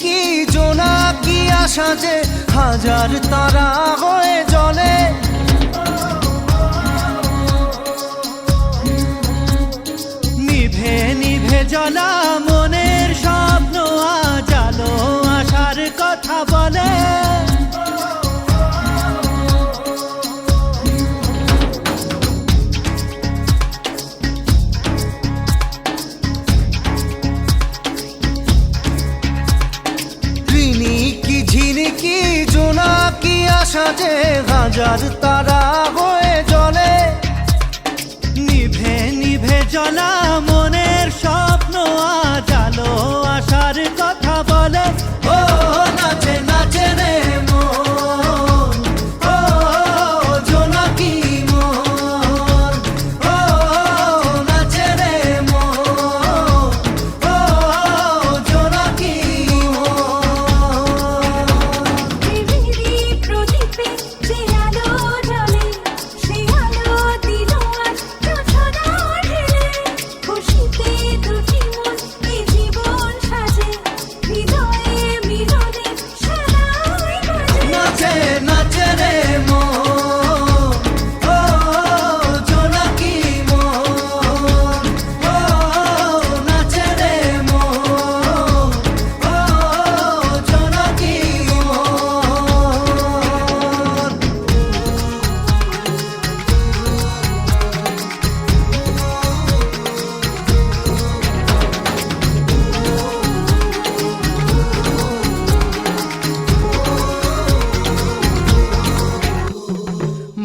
ঝিনিকি জোনাকি আশা যে হাজার তারা হয়ে জ্বলে। নিভে নিভে জ্বলা মনের স্বপ্ন আজ আলো আসার কথা বলে। ঝিনিকি জোনাকি আশা যে হাজার তারা হয়ে জ্বলে। নিভে নিভে জ্বলা মনের স্বপ্ন আজ আলো আসার কথা বলে। ও নাচে নাচে রে মন, ও জোনাকি মন, ও নাচে রে মন, ও জোনাকি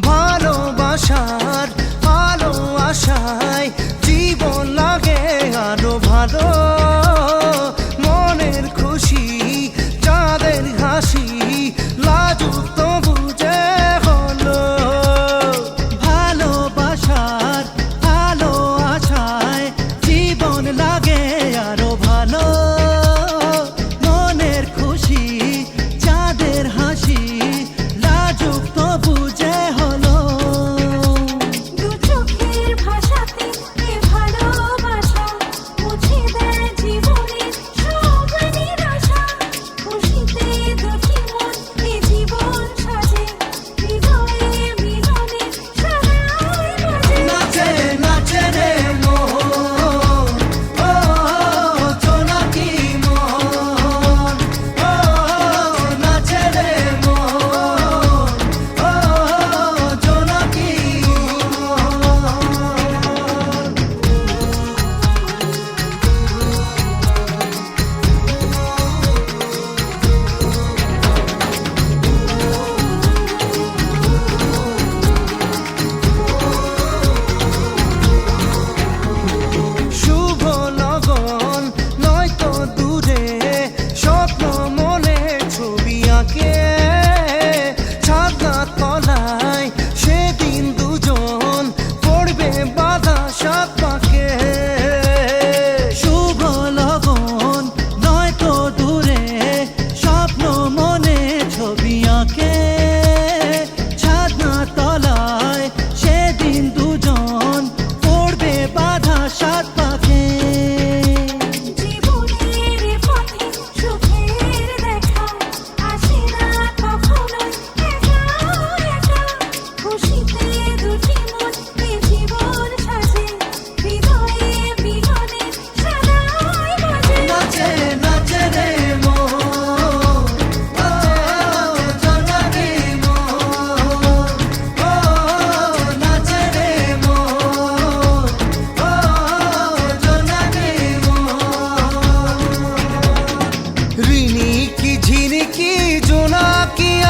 ভালোবাসার আলো আশায় জীবন লাগে আরো ভালো। মনের খুশি চাঁদের হাসি লাজুক তবু যে হলো। ভালোবাসার আলো আশায় জীবন লাগে আরো ভালো। মনের খুশি চাঁদের হাসি লাজুক তবু যে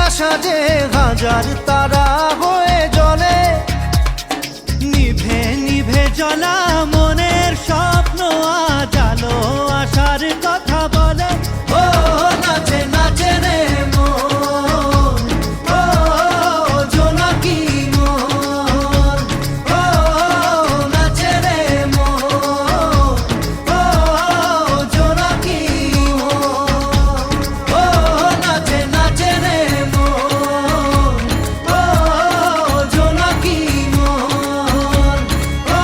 আশা যে হাজার তারা হয়ে জ্বলে। নিভে নিভে জ্বলা মনের স্বপ্ন আজ আলো আসার কথা বলে। ও নাচে নাচে রে মন, ও জোনাকি মন, ও নাচে রে মন, ও জোনাকি মন, ও নাচে নাচে রে মন, ও জোনাকি মন, ও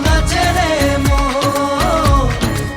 নাচে রে মন, ও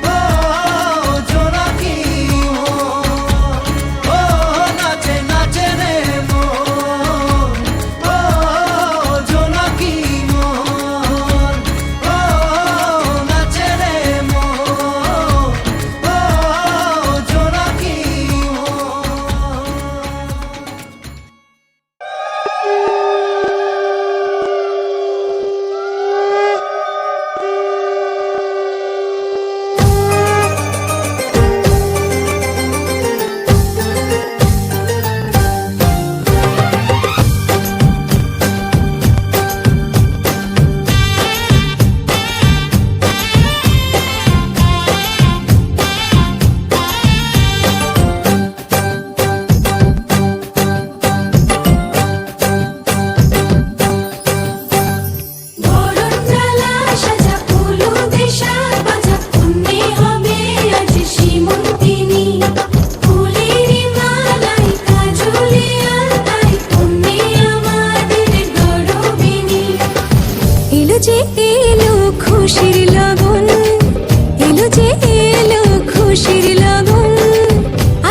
খুশির লগন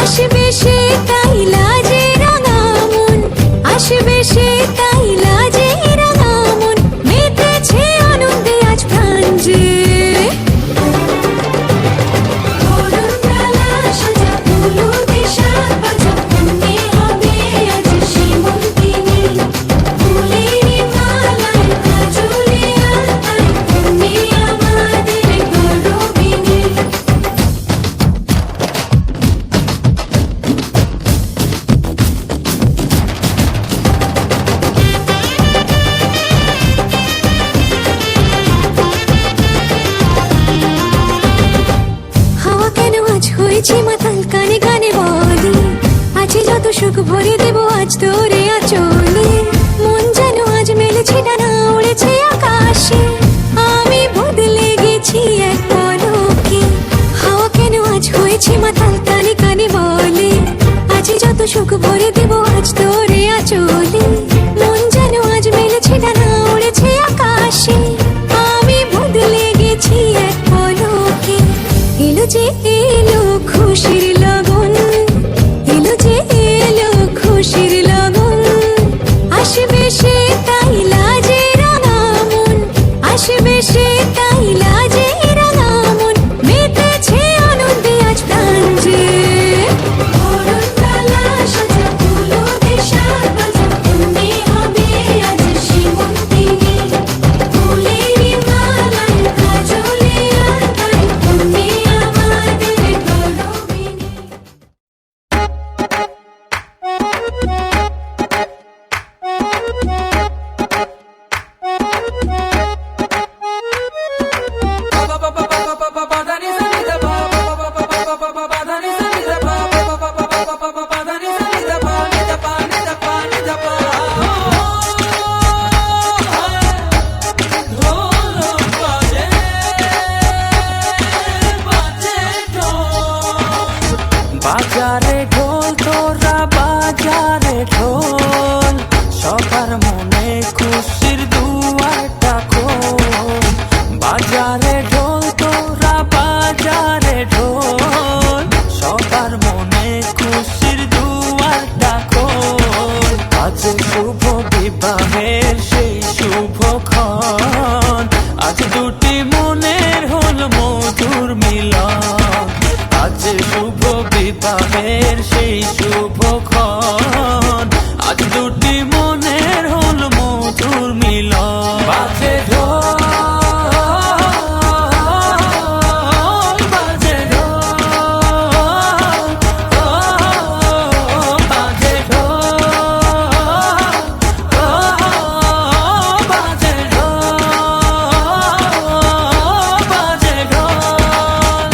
আসবে সে তাই লাজে রাঙা মন আসবে সে তাই লাজে রাঙা মন মেতেছে আনন্দে আজ প্রাণ যে মাতাল কানে কানে বলি আছে যত সুখ ভরে দেব আজ তোরে আচলে মন যেন আজ মেলেছে ডানা উড়েছে আকাশে আমি বদলে গেছি এক পলকে হাওয়া কেন আজ হয়েছে মাতাল কানে কানে বলে আছে যত সুখ ভরে দেব আজ তোরে আচলে মন যেন আজ মেলেছে ডানা উড়েছে আকাশে আমি বদলে গেছি এক পলকে এলো যে এলো খুশির লগন এলো যে এলো খুশির লগন আসবে সে তাই লাজে রাঙা মন আসবে সে তাই লাজে রাঙা মন মেতেছে আনন্দে আজ প্রাণ যে বাজারে ঢোল তোরা বাজারে ঢোল সবার মনে খুশির দুয়ারটা খোল বাজারে ঢোল তোরা বাজারে ঢোল সবার মনে খুশির দুয়ারটা খোল আজ শুভ বিবাহের সেই শুভক্ষণ আজ দুটি মনের হল মধুর মিলন আজ শুভ বিবাহের সেই শুভক্ষণ আজ দুটি মনের হল মধুর মিলন বাজে ঢোল বাজে ঢোল বাজে ঢোল বাজে ঢোল বাজে ঢোল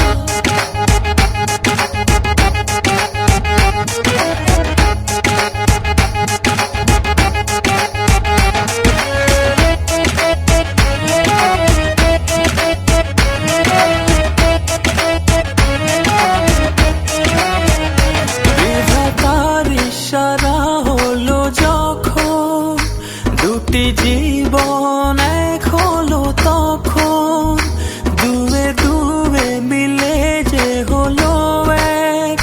বিধাতার ইশারা হলো যখন দুটি জীবন এক হলো তখন দুয়ে দুয়ে মিলে যে হলো এক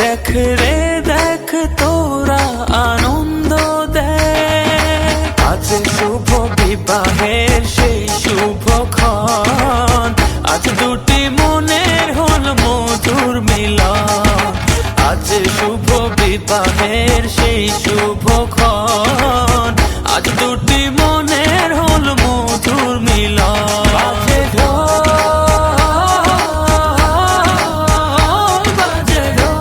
দেখ রে দেখ তোরা আনন্দ দেখ আজ শুভ বিবাহের সেই শুভক্ষণ আজ দুটি মনের হল মধুর মিলন আজ শুভ বিবাহের সেই শুভক্ষণ আজ দুটি মনের হল মধুর মিলন বাজে ঢোল বাজে ঢোল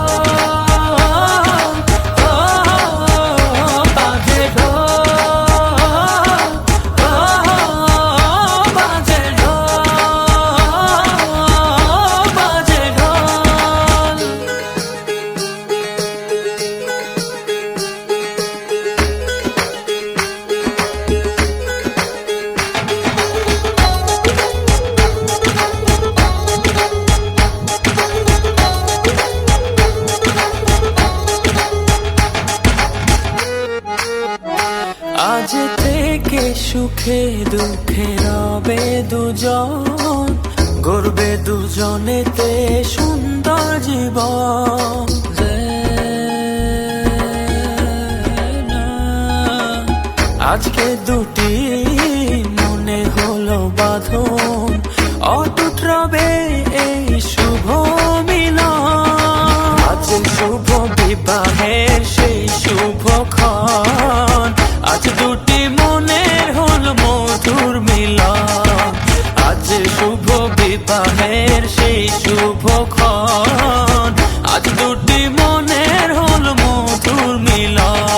বাজে ঢোল বাজে ঢোল বাজে ঢোল আজ থেকে সুখে দুঃখে রবে দুজন গড়বে দুজনে যেতে সুন্দর জীবন আজকে দুটি মনে হলো বাঁধন অটুট রবে এই শুভ মিলন আজ শুভ বিবাহের সেই শুভক্ষণ আজ দুটি মনের হলো মধুর মিলন আজ শুভ বিবাহের সেই শুভক্ষণ আজ দুটি মনের হলো মধুর মিলন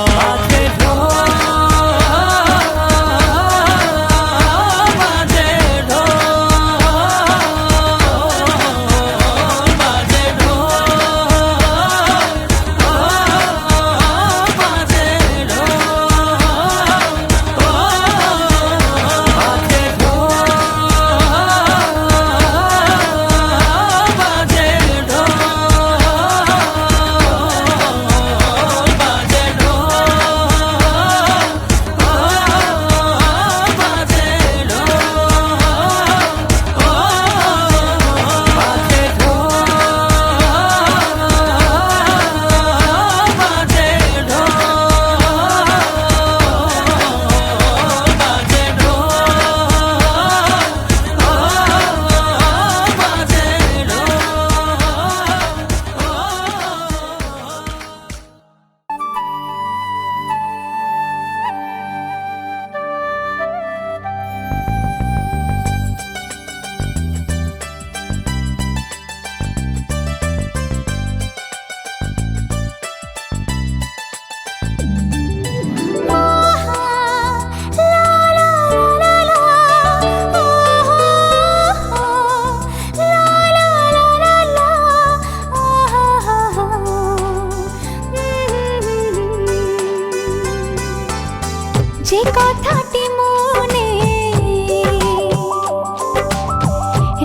যে কথাটি মনে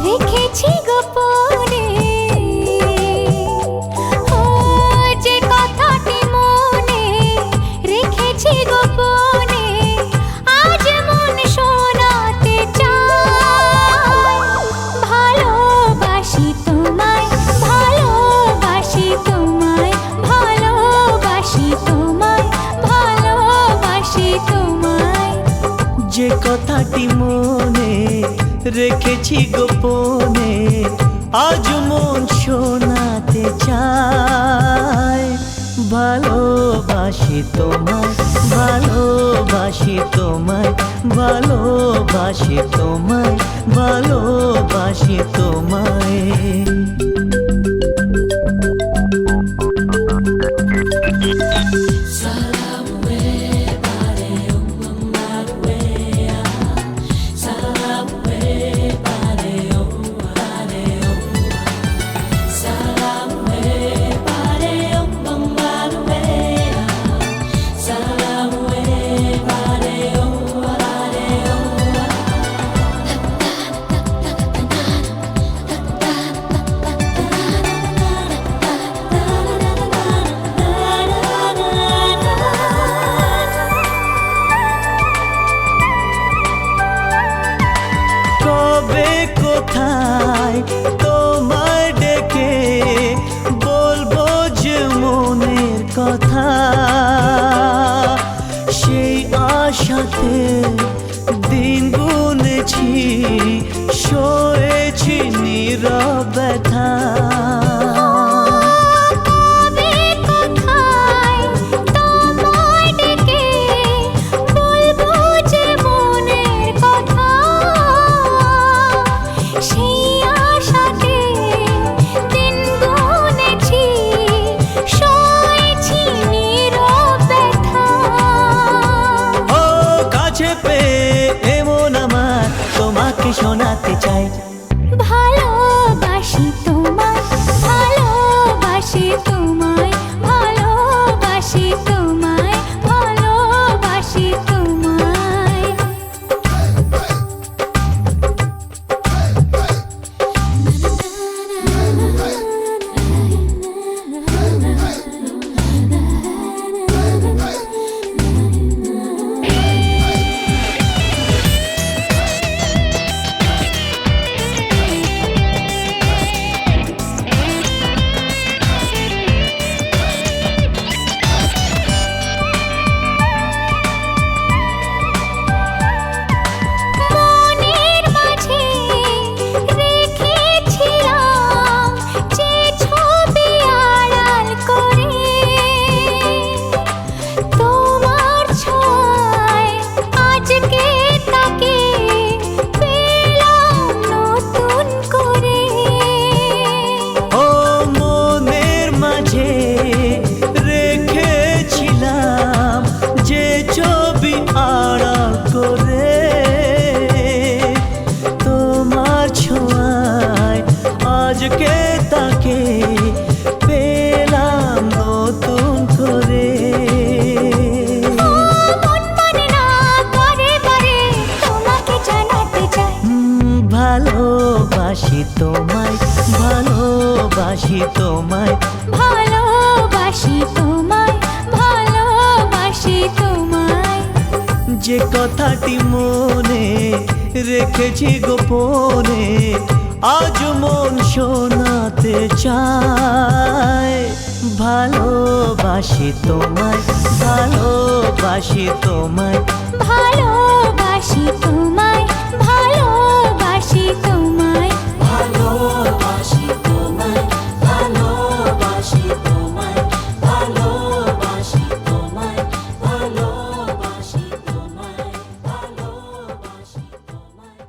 রেখেছি গোপনে ও যে কথাটি মনে রেখেছি গোপনে আজ মন শোনাতে চাই ভালোবাসি তোমায় ভালোবাসি তোমায় ভালোবাসি তোমায় ভালোবাসি তোমায় যে কথাটি মনে রেখেছি গোপনে আজ মন শোনাতে চায় ভালোবাসি তোমায় ভালোবাসি তোমায় ভালোবাসি তোমায় ভালোবাসি তোমায় কোথায় তোমায় ডেকে বলবো যে মনের কথা সেই আশাতে দিন গুনেছি সয়েছি নীরব ব্যথা শোনাতে চাই ভালোবাসি তোমায় ভালোবাসি তোমায় ভালোবাসি তোমায় ভালোবাসি তোমায় দিকে তাকে পেলাম নতুন করে। মন মানে না করে বারে তোমাকে জানাতে চাই ভালোবাসি তোমায়, ভালোবাসি তোমায়, ভালোবাসি তোমায়, ভালোবাসি তোমায়। যে কথাটি মনে রেখেছি গোপনে আজ মন শোনাতে চায়। ভালোবাসি তোমায়, ভালোবাসি তোমায়, ভালোবাসি তোমায়, ভালোবাসি তোমায়, ভালোবাসি তোমায়, ভালোবাসি তোমায়, ভালোবাসি তোমায়, ভালোবাসি তোমায়, ভালোবাসি তোমায়।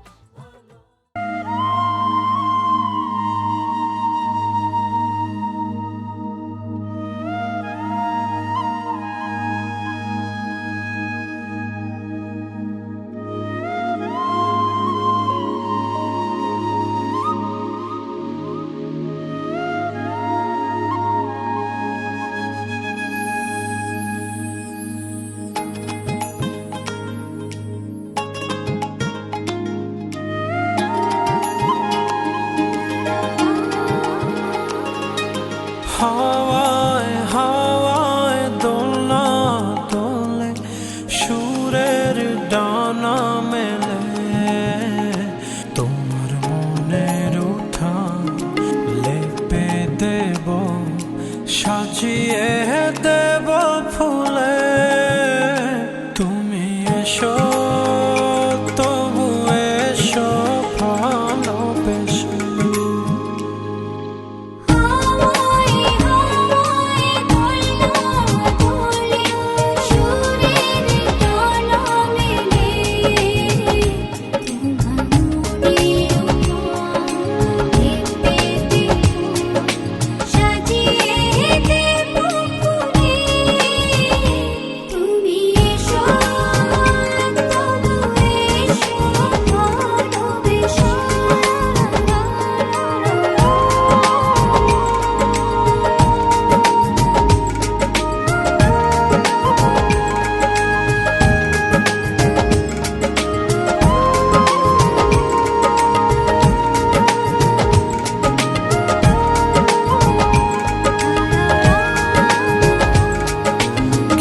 হাওয়ায় হাওয়ায় দোলনা তোলে, সুরের ডানা মেলে, তোমার মনের উঠান লেপে দেব, সাজিয়ে দেব ফুলে। তুমি এসো তবু এসো ভালোবেসে। হাওয়ায় হাওয়ায় দোলনা তোলে, সুরের ডানা মেলে, তোমার মনের উঠান লেপে দেব, সাজিয়ে দেব ফুলে। তুমি এসো তবু এসো ভালোবেসে।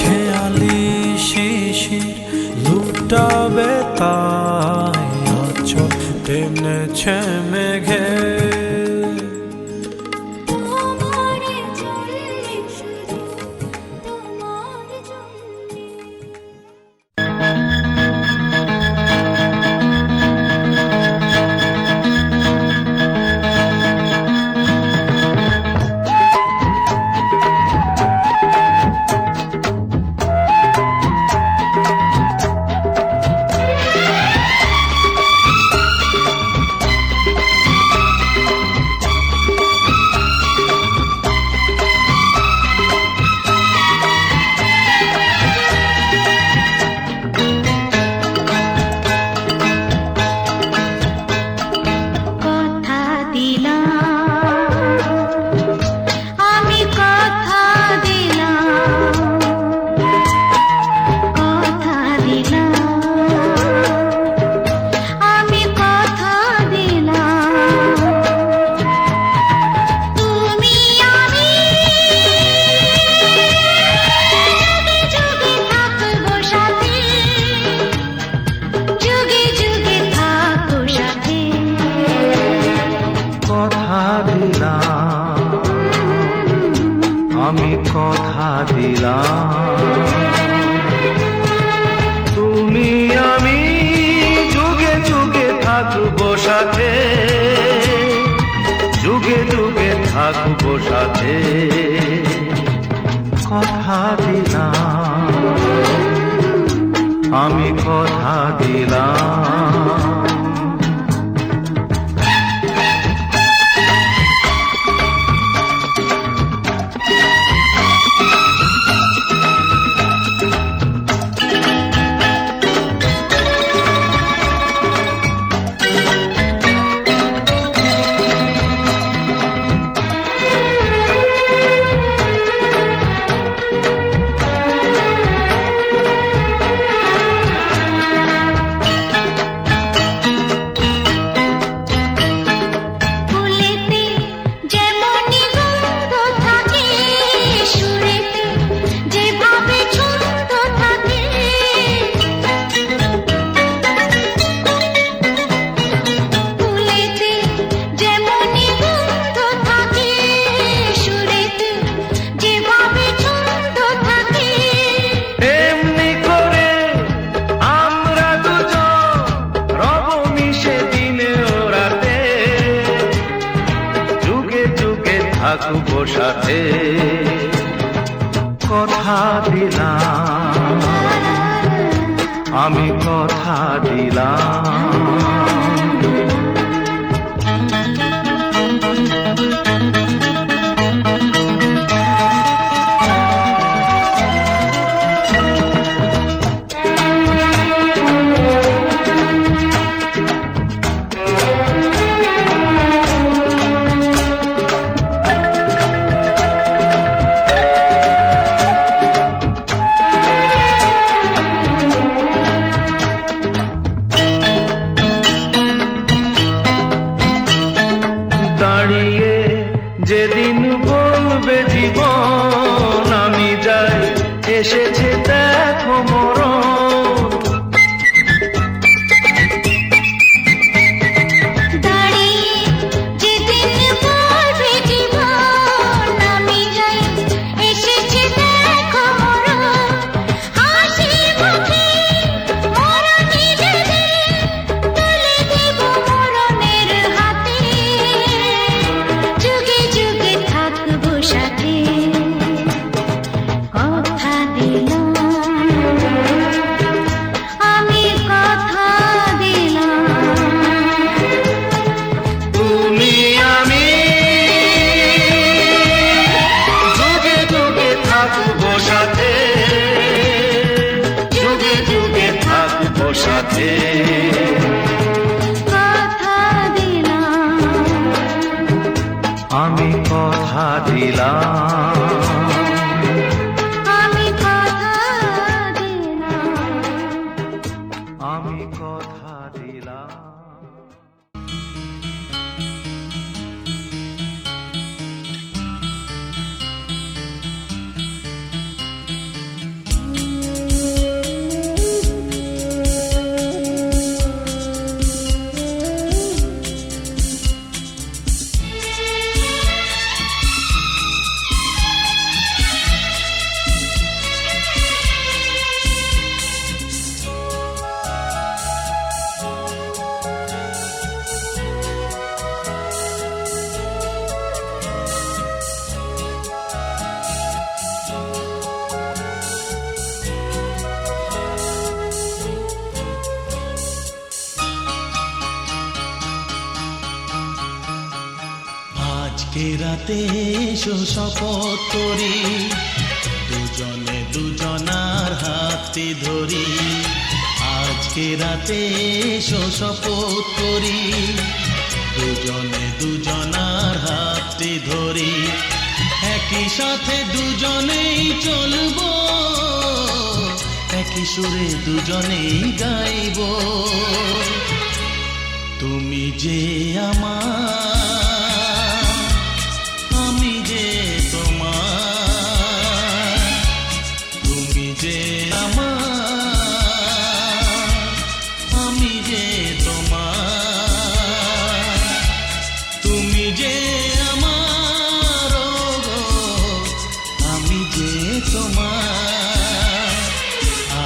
খেয়ালি শিশির লুটাবে তাই আঁচল টেনেছে মেঘে। তোমার জন্যে শুধু তোমার জন্যে। কথা দিলাম, আমি কথা দিলাম, কথা দিলাম, আমি কথা দিলাম। তুমি আমি যুগে থাকবো সাথে, যুগে যুগে থাকবো সাথে। কথা দিলাম, আমি কথা দিলাম, তুমি আমি যুগে যুগে থাকবো সাথে, যুগে যুগে থাকবো সাথে। কথা দিলাম, আমি কথা দিলাম। থাকবো সাথে, কথা দিলাম, আমি কথা দিলাম। দাঁড়িয়ে যেদিন বলবে জীবন আমি যাই, এসেছে দেখো মরণ। দাঁড়িয়ে যেদিন বলবে জীবন আমি যাই, এসেছে দেখো মরণ। হাসি মুখে মরণে যেদিন তুলে দেব মরণের হাতে, যুগে যুগে থাকবো সাথে, কথা দিলাম, আমি কথা দিলাম। তুমি আমি যুগে যুগে থাকবো সাথে, যুগে যুগে থাকবো সাথে, কথা দিলাম, আমি কথা দিলাম, আমি কথা দিলাম। আমি কথা দিলাম। আজকে রাতে এসো শপথ করি, দুজনে দুজনার হাতে ধরি। আজকে রাতে এসো শপথ করি, দুজনে দুজনার হাতে ধরি। একই সাথে দুজনেই চলবো, একই সুরে দুজনেই গাইবো। তুমি যে আমার, আমি যে তোমার। তুমি যে আমার, আমি যে তোমার। তুমি যে আমার, গো আমি যে তোমার।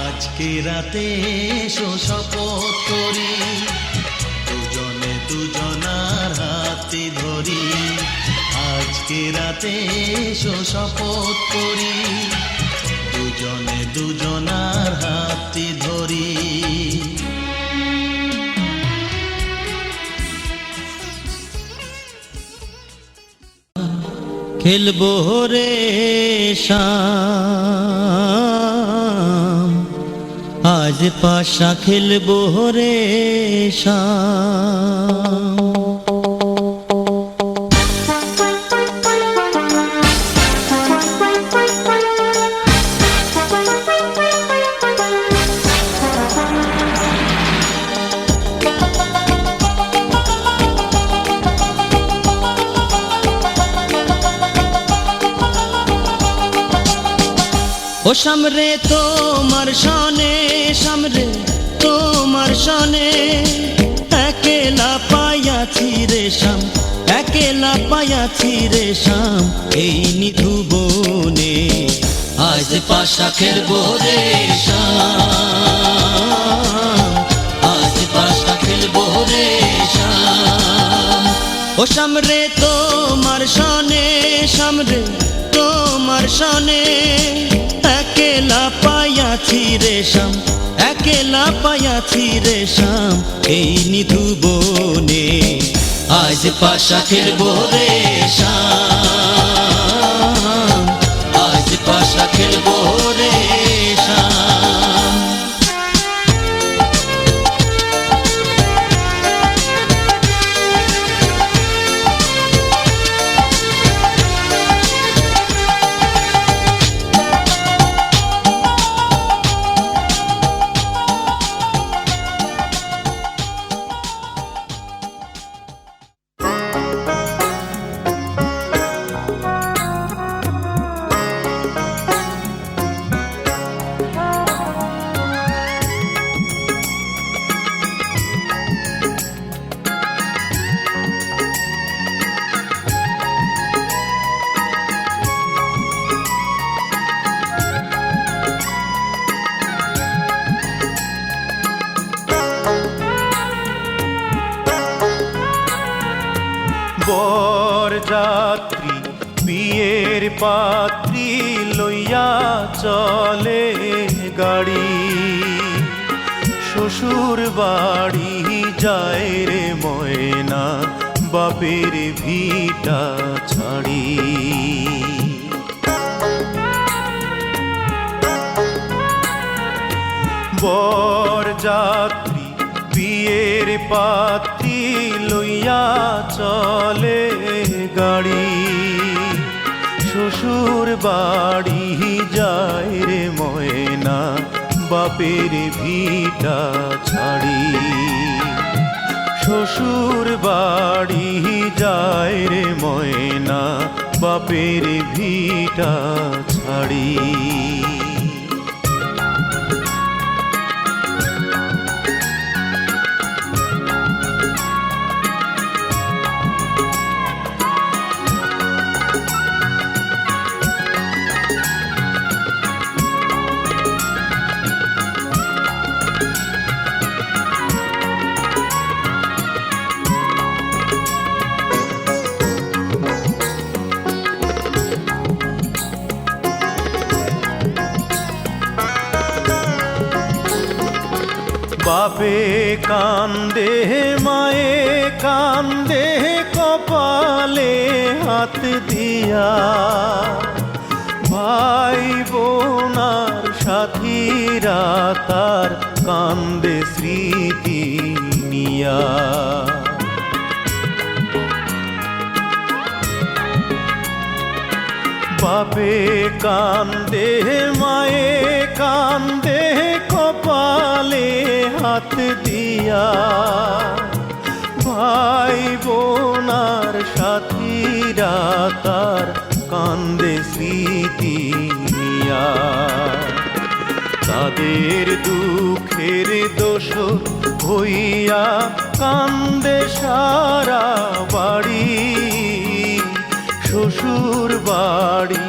আজকে রাতে এসো শপথ করি, দুজনে দুজনার হাতে ধরি। আজকে রাতে এসো শপথ করি, দুজনে দুজনার হাতে ধরি। খেলবো রে শাম, আজ পাশা খেলবো রে শাম। ও সামরে তোমার সনে, সামরে তোমার সনে, একেলা পাইয়াছি রে শাম, একেলা পাইয়াছি রে শাম। এই নিধু বনে আজ পাশা খেলবো রে শাম, আজ পাশা খেলবো রে শাম। ও সামরে তোমার সনে, রেশম রে তোমার সনে একেলা পাইয়াছি রেশম, একেলা পাইয়াছি রেশম এই নিধু বনে। আজ পাশা খেলবো রেশম, আজ পাশা খেলবো রেশম। বরযাত্রী বিয়ের পাত্রী লইয়া চলে গাড়ি, শ্বশুর বাড়ি যায় রে ময়না বাপের ভিটা ছাড়ি। বরযাত্রী বিয়ের পাত্রী লইয়া চলে গাড়ি, শ্বশুর বাড়ি যায় রে ময়না বাপের ভিটা ছাড়ি। শ্বশুর বাড়ি যায় রে ময়না বাপের ভিটা ছাড়ি। বাপে কান্দে মায়ে কান্দে কপালে হাত দিয়া, ভাই বোনার সাথীরা তার কান্দে স্মৃতি নিয়া। বাপে কান্দে মায়ে কান্দে কপালে হাত দিয়া, ভাই বোনার সাথীরা তার কান্দে স্মৃতি নিয়া। তাদের দুঃখের দোষ হইয়া কান্দে সারা বাড়ি, শ্বশুর বাড়ি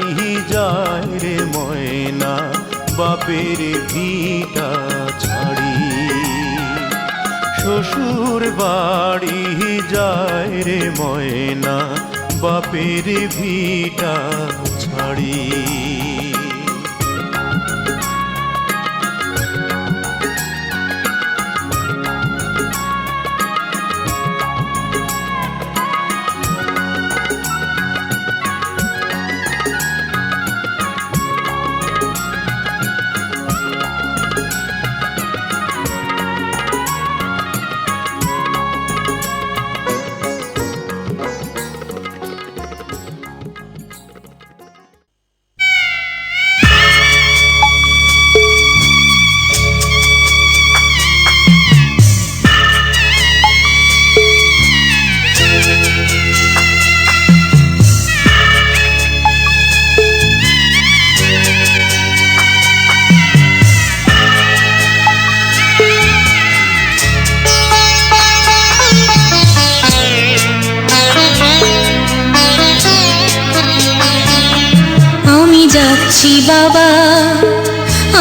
যায় রে ময়না বাপের ভিটা ছাড়ি। শ্বশুর বাড়ি যায় রে ময়না বাপের ভিটা ছাড়ি। যাচ্ছি বাবা,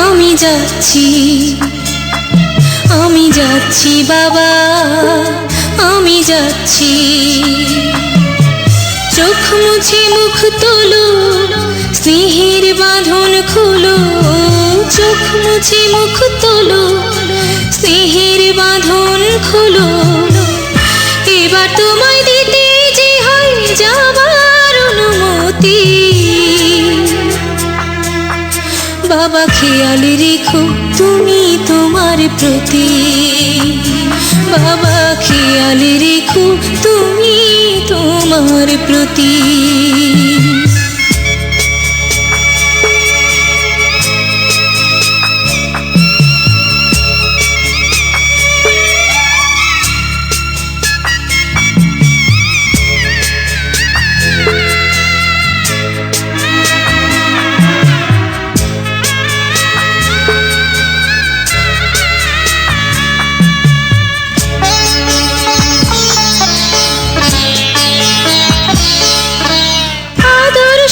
আমি যাচ্ছি, আমি যাচ্ছি বাবা, আমি যাচ্ছি। চোখ মুছে মুখ তোলো, স্নেহের বাঁধন খোলো। চোখ মুছে মুখ তোলো, স্নেহের বাঁধন খোলো। এবার তোমায় দিতে যে হয় যাবার অনুমতি। বাবা খেয়াল রেখো তুমি তোমার প্রতি। বাবা খেয়াল রেখো তুমি তোমার প্রতি।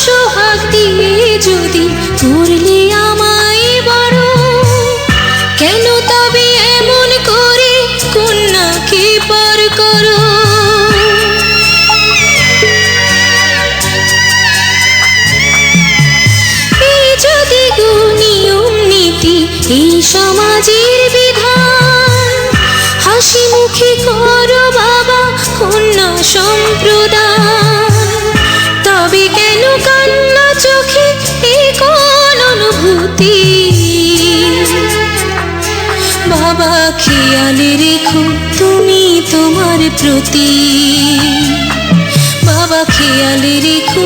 সোহাগ দিয়ে যদি করলে আমায় বড়, কেন তবে এমন করে কন্যাকে পর করো? এই যদি গো নিয়ম নীতি, এই সমাজের বিধান, হাসি মুখে করো বাবা কন্যা সম্প্রদান। তবে কেন কান্না চোখে এ কোন অনুভূতি? বাবা খেয়াল রেখো তুমি তোমার প্রতি। বাবা খেয়াল রেখো